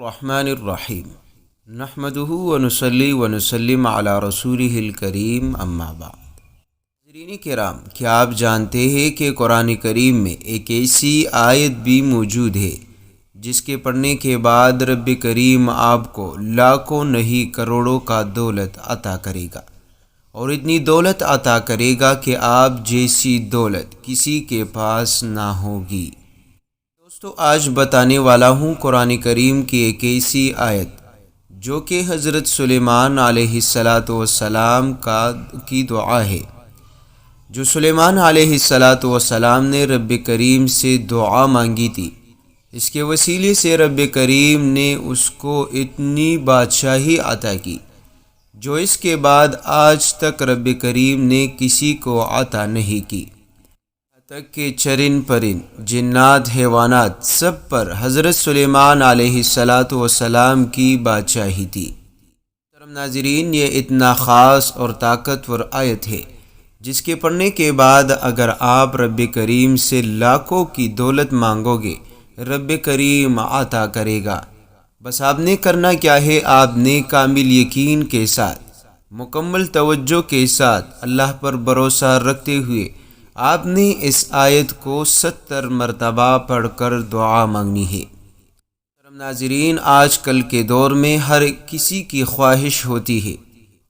الرحمن الرحیم نحمدہ ونصلی ونسلم علی رسولہ الکریم اما بعد۔ ناظرین کرام، کیا آپ جانتے ہیں کہ قرآن کریم میں ایک ایسی آیت بھی موجود ہے جس کے پڑھنے کے بعد رب کریم آپ کو لاکھوں نہیں کروڑوں کا دولت عطا کرے گا، اور اتنی دولت عطا کرے گا کہ آپ جیسی دولت کسی کے پاس نہ ہوگی۔ دوستو، آج بتانے والا ہوں قرآن کریم کی ایک ایسی آیت جو کہ حضرت سلیمان علیہ السلام کی دعا ہے، جو سلیمان علیہ السلام نے رب کریم سے دعا مانگی تھی۔ اس کے وسیلے سے رب کریم نے اس کو اتنی بادشاہی عطا کی جو اس کے بعد آج تک رب کریم نے کسی کو عطا نہیں کی، تک کہ چرند پرند، جنات، حیوانات، سب پر حضرت سلیمان علیہ السلام کی بادشاہی تھی۔ محترم ناظرین، یہ اتنا خاص اور طاقتور آیت ہے جس کے پڑھنے کے بعد اگر آپ رب کریم سے لاکھوں کی دولت مانگو گے، رب کریم عطا کرے گا۔ بس آپ نے کرنا کیا ہے؟ آپ نے کامل یقین کے ساتھ، مکمل توجہ کے ساتھ، اللہ پر بھروسہ رکھتے ہوئے آپ نے اس آیت کو 70 مرتبہ پڑھ کر دعا مانگنی ہے۔ محترم ناظرین، آج کل کے دور میں ہر کسی کی خواہش ہوتی ہے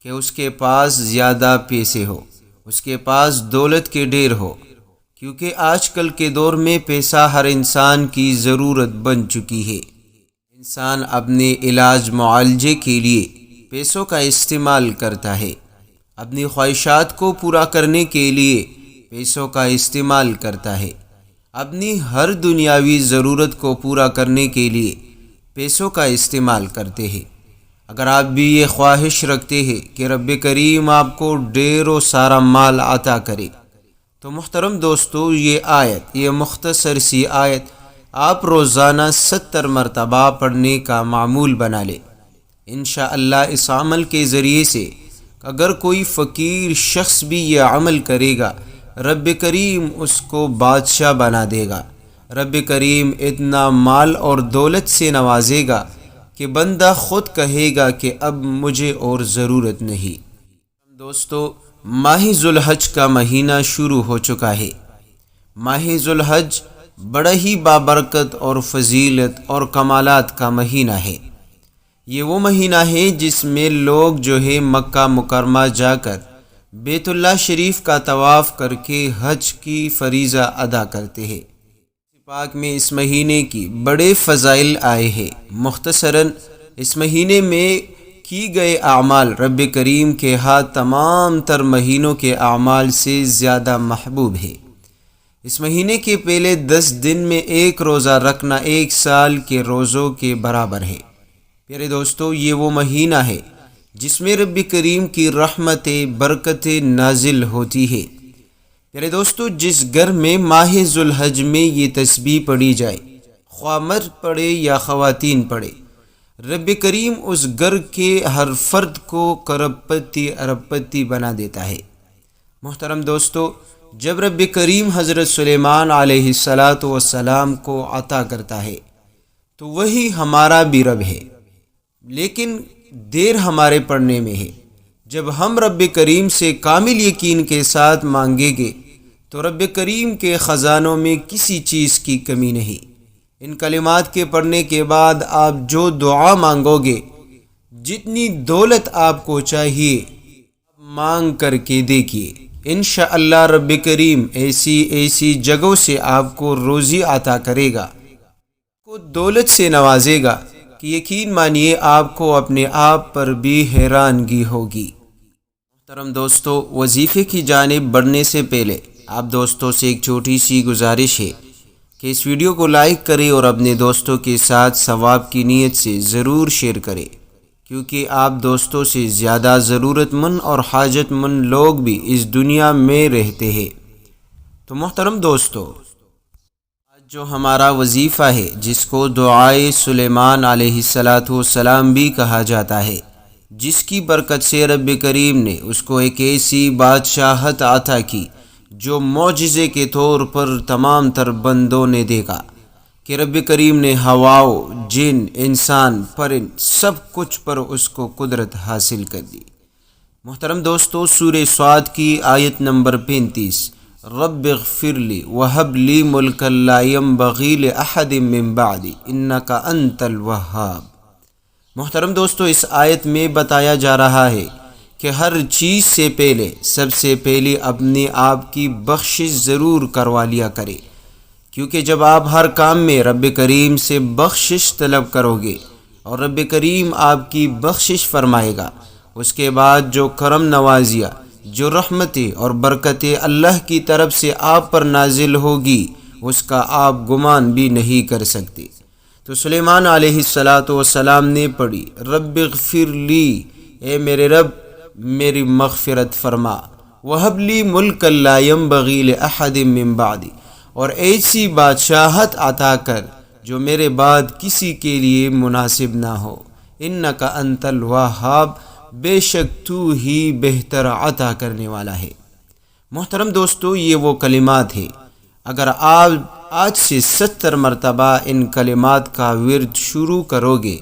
کہ اس کے پاس زیادہ پیسے ہو، اس کے پاس دولت کے ڈھیر ہو، کیونکہ آج کل کے دور میں پیسہ ہر انسان کی ضرورت بن چکی ہے۔ انسان اپنے علاج معالجے کے لیے پیسوں کا استعمال کرتا ہے، اپنی خواہشات کو پورا کرنے کے لیے پیسوں کا استعمال کرتا ہے، اپنی ہر دنیاوی ضرورت کو پورا کرنے کے لیے پیسوں کا استعمال کرتے ہیں۔ اگر آپ بھی یہ خواہش رکھتے ہیں کہ رب کریم آپ کو ڈھیر و سارا مال عطا کرے، تو محترم دوستو، یہ مختصر سی آیت آپ روزانہ 70 مرتبہ پڑھنے کا معمول بنا لیں۔ انشاءاللہ اس عمل کے ذریعے سے اگر کوئی فقیر شخص بھی یہ عمل کرے گا، رب کریم اس کو بادشاہ بنا دے گا۔ رب کریم اتنا مال اور دولت سے نوازے گا کہ بندہ خود کہے گا کہ اب مجھے اور ضرورت نہیں۔ دوستو، ماہ ذوالحج کا مہینہ شروع ہو چکا ہے۔ ماہ ذوالحج بڑا ہی بابرکت اور فضیلت اور کمالات کا مہینہ ہے۔ یہ وہ مہینہ ہے جس میں لوگ جو ہے مکہ مکرمہ جا کر بیت اللہ شریف کا طواف کر کے حج کی فریضہ ادا کرتے ہیں۔ پاک میں اس مہینے کی بڑے فضائل آئے ہیں۔ مختصراً اس مہینے میں کی گئے اعمال رب کریم کے ہاتھ تمام تر مہینوں کے اعمال سے زیادہ محبوب ہے۔ اس مہینے کے پہلے 10 دن میں ایک روزہ رکھنا 1 سال کے روزوں کے برابر ہے۔ پیارے دوستو، یہ وہ مہینہ ہے جس میں رب کریم کی رحمتیں، برکتیں نازل ہوتی ہے۔ پیارے دوستو، جس گھر میں ماہ ذوالحج میں یہ تسبیح پڑھی جائے، خواہ مرد پڑھے یا خواتین پڑھے، رب کریم اس گھر کے ہر فرد کو کروڑ پتی ارب پتی بنا دیتا ہے۔ محترم دوستو، جب رب کریم حضرت سلیمان علیہ السلام کو عطا کرتا ہے تو وہی ہمارا بھی رب ہے، لیکن دیر ہمارے پڑھنے میں ہے۔ جب ہم رب کریم سے کامل یقین کے ساتھ مانگیں گے تو رب کریم کے خزانوں میں کسی چیز کی کمی نہیں۔ ان کلمات کے پڑھنے کے بعد آپ جو دعا مانگو گے، جتنی دولت آپ کو چاہیے، مانگ کر کے دیکھیے، انشاءاللہ رب کریم ایسی جگہوں سے آپ کو روزی عطا کرے گا، کو دولت سے نوازے گا کہ یقین مانیے آپ کو اپنے آپ پر بھی حیرانگی ہوگی۔ محترم دوستو، وظیفے کی جانب بڑھنے سے پہلے آپ دوستوں سے ایک چھوٹی سی گزارش ہے کہ اس ویڈیو کو لائک کریں اور اپنے دوستوں کے ساتھ ثواب کی نیت سے ضرور شیئر کریں، کیونکہ آپ دوستوں سے زیادہ ضرورت مند اور حاجت مند لوگ بھی اس دنیا میں رہتے ہیں۔ تو محترم دوستو، جو ہمارا وظیفہ ہے، جس کو دعائے سلیمان علیہ السلام بھی کہا جاتا ہے، جس کی برکت سے رب کریم نے اس کو ایک ایسی بادشاہت عطا کی جو معجزے کے طور پر تمام تر بندوں نے دیکھا کہ رب کریم نے ہواؤں، جن، انسان، پرند سب کچھ پر اس کو قدرت حاصل کر دی۔ محترم دوستو، سورہ صاد کی آیت نمبر 35، رب اغفر لی وہب لی ملکا لا ینبغی لأحد من بعدی انک انت الوہاب۔ محترم دوستو، اس آیت میں بتایا جا رہا ہے کہ ہر چیز سے پہلے سب سے پہلے اپنے آپ کی بخشش ضرور کروا لیا کرے، کیونکہ جب آپ ہر کام میں رب کریم سے بخشش طلب کرو گے اور رب کریم آپ کی بخشش فرمائے گا، اس کے بعد جو کرم نوازیاں، جو رحمتیں اور برکتیں اللہ کی طرف سے آپ پر نازل ہوگی، اس کا آپ گمان بھی نہیں کر سکتے۔ تو سلیمان علیہ السلام نے پڑھی، رب اغفر لی، اے میرے رب میری مغفرت فرما، وہب لی ملکا لا ینبغی لأحد من بعدی، اور ایسی بادشاہت عطا کر جو میرے بعد کسی کے لیے مناسب نہ ہو، انک انت الوہاب، بے شک تو ہی بہتر عطا کرنے والا ہے۔ محترم دوستو، یہ وہ کلمات ہیں، اگر آپ آج سے 70 مرتبہ ان کلمات کا ورد شروع کرو گے،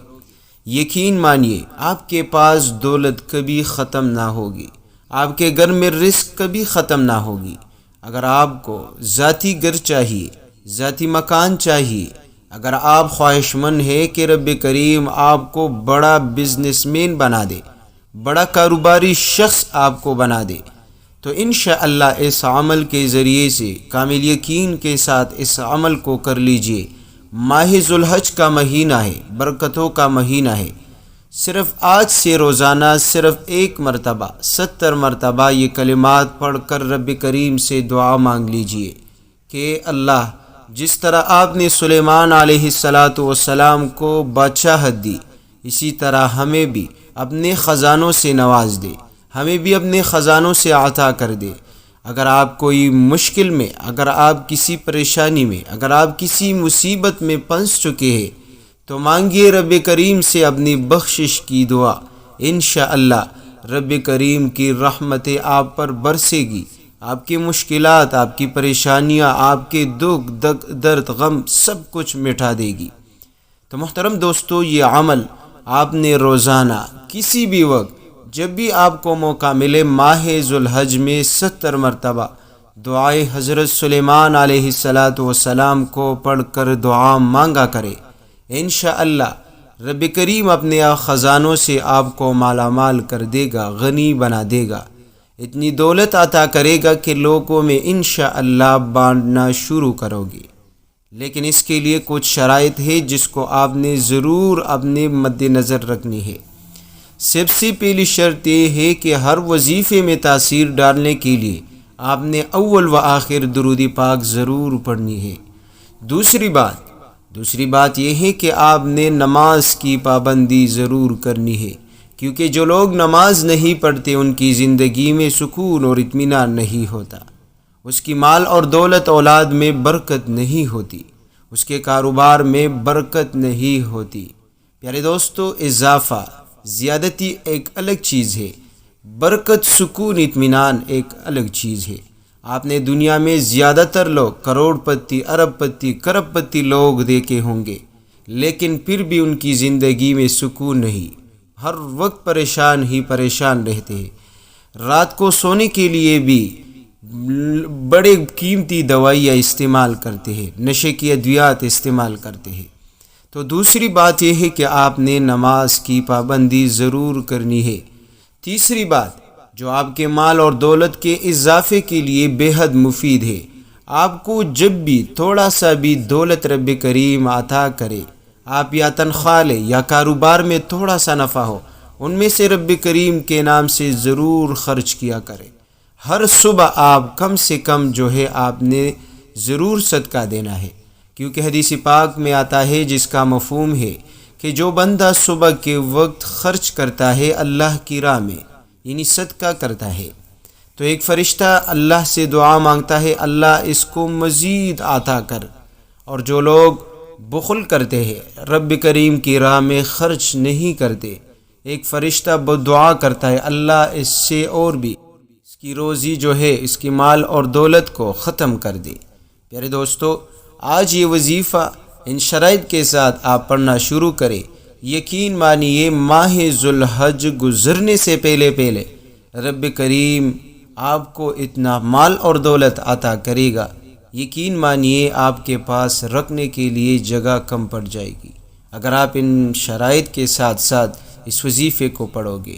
یقین مانیے آپ کے پاس دولت کبھی ختم نہ ہوگی، آپ کے گھر میں رزق کبھی ختم نہ ہوگی۔ اگر آپ کو ذاتی گھر چاہیے، ذاتی مکان چاہیے، اگر آپ خواہش مند ہیں کہ رب کریم آپ کو بڑا بزنس مین بنا دے، بڑا کاروباری شخص آپ کو بنا دے، تو انشاءاللہ اس عمل کے ذریعے سے کامل یقین کے ساتھ اس عمل کو کر لیجئے۔ ماہ ذو الحج کا مہینہ ہے، برکتوں کا مہینہ ہے۔ صرف آج سے روزانہ صرف ایک مرتبہ 70 مرتبہ یہ کلمات پڑھ کر رب کریم سے دعا مانگ لیجئے کہ اللہ، جس طرح آپ نے سلیمان علیہ السلام کو بادشاہت دی، اسی طرح ہمیں بھی اپنے خزانوں سے نواز دے، ہمیں بھی اپنے خزانوں سے عطا کر دے۔ اگر آپ کوئی مشکل میں، اگر آپ کسی پریشانی میں، اگر آپ کسی مصیبت میں پھنس چکے ہیں، تو مانگیے رب کریم سے اپنی بخشش کی دعا، انشاءاللہ رب کریم کی رحمتیں آپ پر برسے گی، آپ کی مشکلات، آپ کی پریشانیاں، آپ کے دکھ، درد، غم سب کچھ مٹا دے گی۔ تو محترم دوستو، یہ عمل آپ نے روزانہ کسی بھی وقت جب بھی آپ کو موقع ملے ماہ ذو الحج میں 70 مرتبہ دعائے حضرت سلیمان علیہ السلام کو پڑھ کر دعا مانگا کرے۔ انشاءاللہ رب کریم اپنے خزانوں سے آپ کو مالا مال کر دے گا، غنی بنا دے گا، اتنی دولت عطا کرے گا کہ لوگوں میں انشاءاللہ بانٹنا شروع کرو گے۔ لیکن اس کے لیے کچھ شرائط ہے جس کو آپ نے ضرور اپنے مد نظر رکھنی ہے۔ سب سے پہلی شرط یہ ہے کہ ہر وظیفے میں تاثیر ڈالنے کے لیے آپ نے اول و آخر درود پاک ضرور پڑھنی ہے۔ دوسری بات یہ ہے کہ آپ نے نماز کی پابندی ضرور کرنی ہے، کیونکہ جو لوگ نماز نہیں پڑھتے ان کی زندگی میں سکون اور اطمینان نہیں ہوتا، اس کی مال اور دولت اولاد میں برکت نہیں ہوتی، اس کے کاروبار میں برکت نہیں ہوتی۔ پیارے دوستو، اضافہ، زیادتی ایک الگ چیز ہے، برکت، سکون، اطمینان ایک الگ چیز ہے۔ آپ نے دنیا میں زیادہ تر لوگ کروڑ پتی، ارب پتی، کرب پتی لوگ دیکھے ہوں گے، لیکن پھر بھی ان کی زندگی میں سکون نہیں، ہر وقت پریشان ہی پریشان رہتے ہیں، رات کو سونے کے لیے بھی بڑے قیمتی دوائیاں استعمال کرتے ہیں، نشے کی ادویات استعمال کرتے ہیں۔ تو دوسری بات یہ ہے کہ آپ نے نماز کی پابندی ضرور کرنی ہے۔ تیسری بات جو آپ کے مال اور دولت کے اضافے کے لیے بے حد مفید ہے، آپ کو جب بھی تھوڑا سا بھی دولت رب کریم عطا کرے، آپ یا تنخواہ لیں یا کاروبار میں تھوڑا سا نفع ہو، ان میں سے رب کریم کے نام سے ضرور خرچ کیا کریں۔ ہر صبح آپ کم سے کم جو ہے آپ نے ضرور صدقہ دینا ہے، کیونکہ حدیث پاک میں آتا ہے جس کا مفہوم ہے کہ جو بندہ صبح کے وقت خرچ کرتا ہے اللہ کی راہ میں، یعنی صدقہ کرتا ہے، تو ایک فرشتہ اللہ سے دعا مانگتا ہے، اللہ اس کو مزید عطا کر۔ اور جو لوگ بخل کرتے ہیں، رب کریم کی راہ میں خرچ نہیں کرتے، ایک فرشتہ دعا کرتا ہے، اللہ اس سے اور بھی اس کی روزی جو ہے، اس کی مال اور دولت کو ختم کر دے۔ پیارے دوستو، آج یہ وظیفہ ان شرائط کے ساتھ آپ پڑھنا شروع کریں، یقین مانیے ماہ ذوالحج گزرنے سے پہلے رب کریم آپ کو اتنا مال اور دولت عطا کرے گا، یقین مانیے آپ کے پاس رکھنے کے لیے جگہ کم پڑ جائے گی اگر آپ ان شرائط کے ساتھ ساتھ اس وظیفے کو پڑھو گے۔